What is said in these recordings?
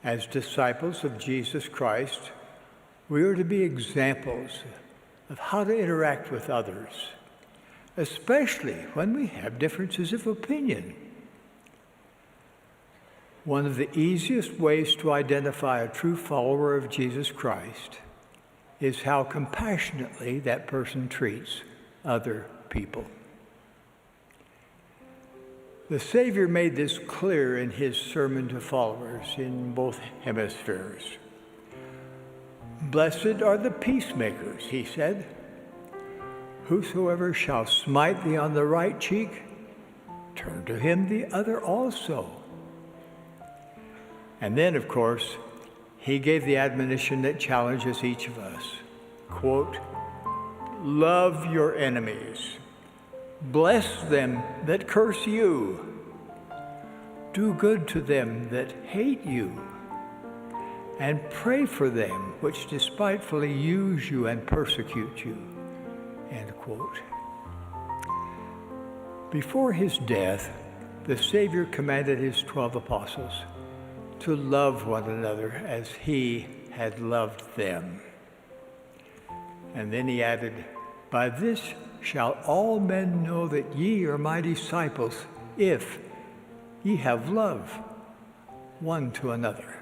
As disciples of Jesus Christ, we are to be examples of how to interact with others, especially when we have differences of opinion. One of the easiest ways to identify a true follower of Jesus Christ is how compassionately that person treats other people. The Savior made this clear in his sermon to followers in both hemispheres. Blessed are the peacemakers, he said. Whosoever shall smite thee on the right cheek, turn to him the other also. And then, of course, he gave the admonition that challenges each of us. Quote, love your enemies. Bless them that curse you. Do good to them that hate you. And pray for them which despitefully use you and persecute you. End quote. Before his death, the Savior commanded his 12 apostles to love one another as he had loved them. And then he added, by this shall all men know that ye are my disciples, if ye have love one to another.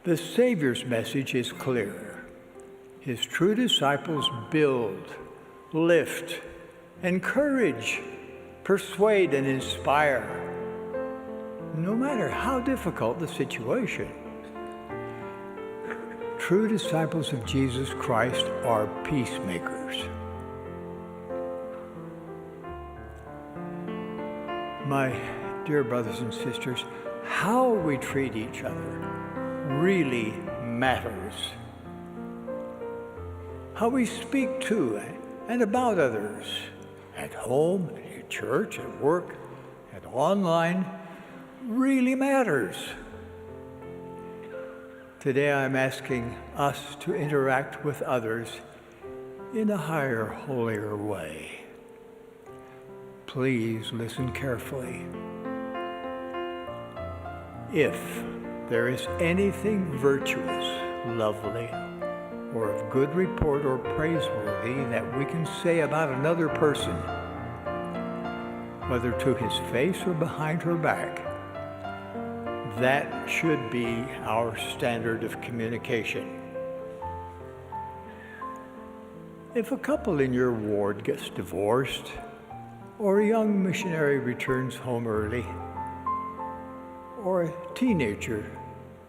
The Savior's message is clear. His true disciples build, lift, encourage, persuade, and inspire, no matter how difficult the situation. True disciples of Jesus Christ are peacemakers. My dear brothers and sisters, how we treat each other really matters. How we speak to and about others, at home, at church, at work, and online, really matters. Today I'm asking us to interact with others in a higher, holier way. Please listen carefully. If there is anything virtuous, lovely, or of good report or praiseworthy that we can say about another person, whether to his face or behind her back, that should be our standard of communication. If a couple in your ward gets divorced, or a young missionary returns home early, or a teenager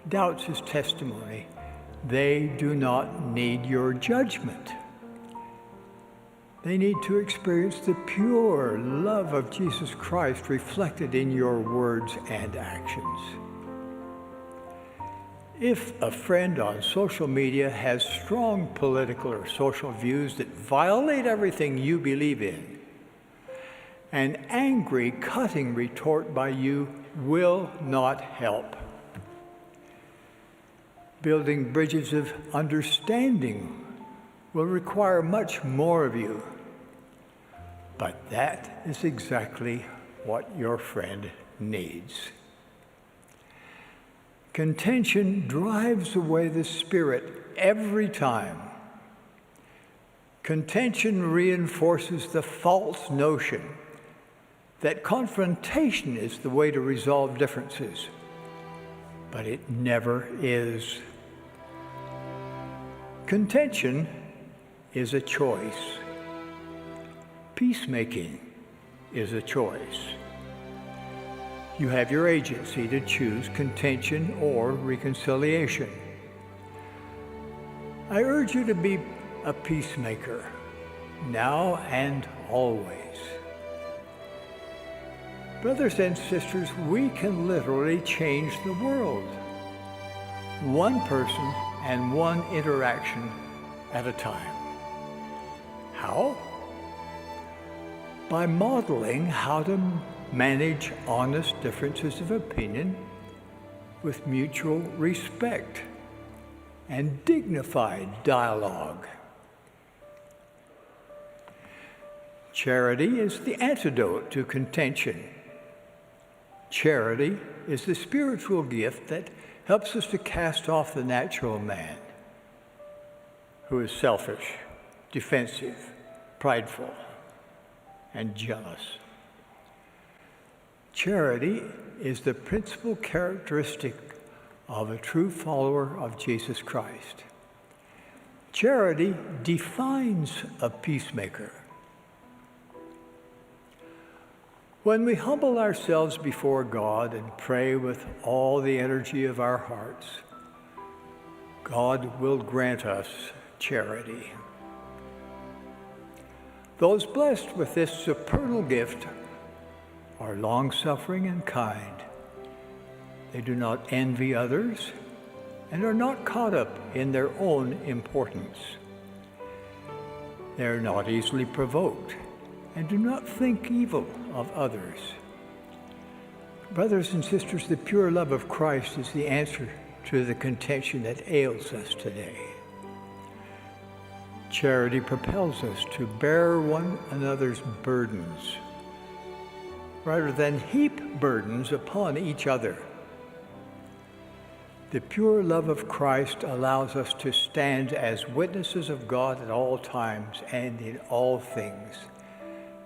doubts his testimony, they do not need your judgment. They need to experience the pure love of Jesus Christ reflected in your words and actions. If a friend on social media has strong political or social views that violate everything you believe in, an angry, cutting retort by you will not help. Building bridges of understanding will require much more of you. But that is exactly what your friend needs. Contention drives away the Spirit every time. Contention reinforces the false notion that confrontation is the way to resolve differences, but it never is. Contention is a choice. Peacemaking is a choice. You have your agency to choose contention or reconciliation. I urge you to be a peacemaker, now and always. Brothers and sisters, we can literally change the world, one person and one interaction at a time. How? By modeling how to manage honest differences of opinion with mutual respect and dignified dialogue. Charity is the antidote to contention. Charity is the spiritual gift that helps us to cast off the natural man who is selfish, defensive, prideful, and jealous. Charity is the principal characteristic of a true follower of Jesus Christ. Charity defines a peacemaker. When we humble ourselves before God and pray with all the energy of our hearts, God will grant us charity. Those blessed with this supernal gift are long-suffering and kind. They do not envy others and are not caught up in their own importance. They are not easily provoked and do not think evil of others. Brothers and sisters, the pure love of Christ is the answer to the contention that ails us today. Charity propels us to bear one another's burdens rather than heap burdens upon each other. The pure love of Christ allows us to stand as witnesses of God at all times and in all things,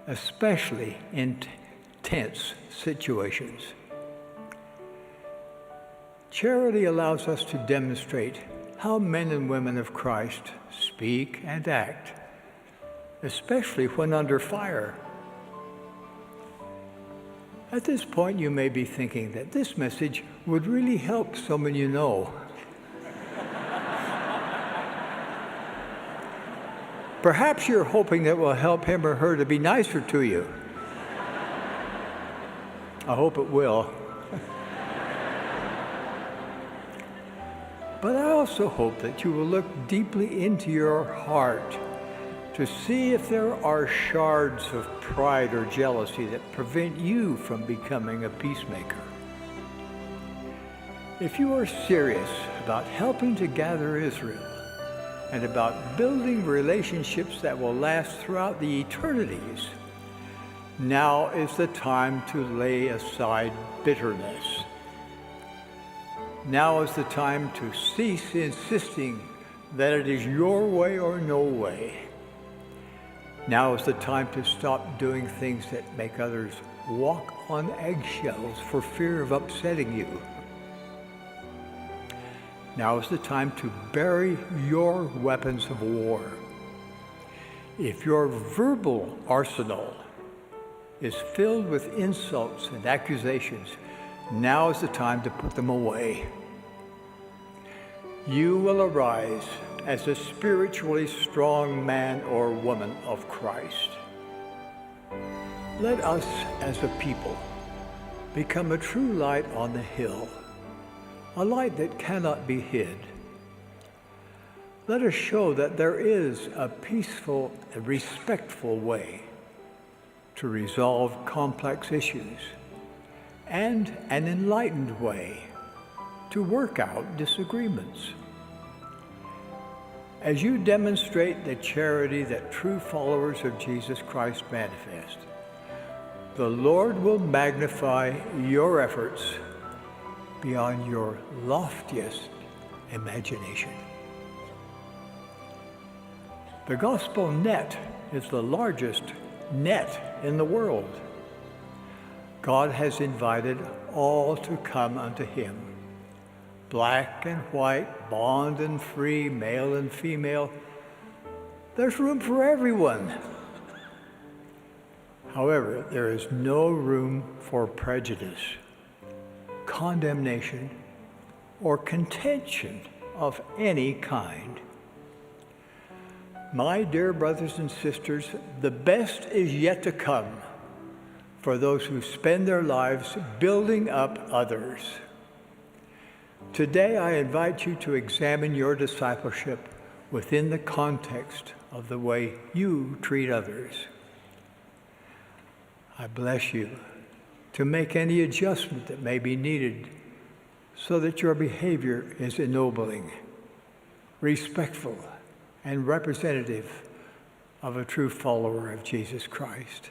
especially in tense situations. Charity allows us to demonstrate how men and women of Christ speak and act, especially when under fire. At this point, you may be thinking that this message would really help someone you know. Perhaps you're hoping that will help him or her to be nicer to you. I hope it will. But I also hope that you will look deeply into your heart to see if there are shards of pride or jealousy that prevent you from becoming a peacemaker. If you are serious about helping to gather Israel and about building relationships that will last throughout the eternities, now is the time to lay aside bitterness. Now is the time to cease insisting that it is your way or no way. Now is the time to stop doing things that make others walk on eggshells for fear of upsetting you. Now is the time to bury your weapons of war. If your verbal arsenal is filled with insults and accusations, now is the time to put them away. You will arise as a spiritually strong man or woman of Christ. Let us as a people become a true light on the hill, a light that cannot be hid. Let us show that there is a peaceful and respectful way to resolve complex issues and an enlightened way to work out disagreements. As you demonstrate the charity that true followers of Jesus Christ manifest, the Lord will magnify your efforts beyond your loftiest imagination. The gospel net is the largest net in the world. God has invited all to come unto him. Black and white, bond and free, male and female. There's room for everyone. However, there is no room for prejudice, condemnation, or contention of any kind. My dear brothers and sisters, the best is yet to come for those who spend their lives building up others. Today, I invite you to examine your discipleship within the context of the way you treat others. I bless you to make any adjustment that may be needed so that your behavior is ennobling, respectful, and representative of a true follower of Jesus Christ.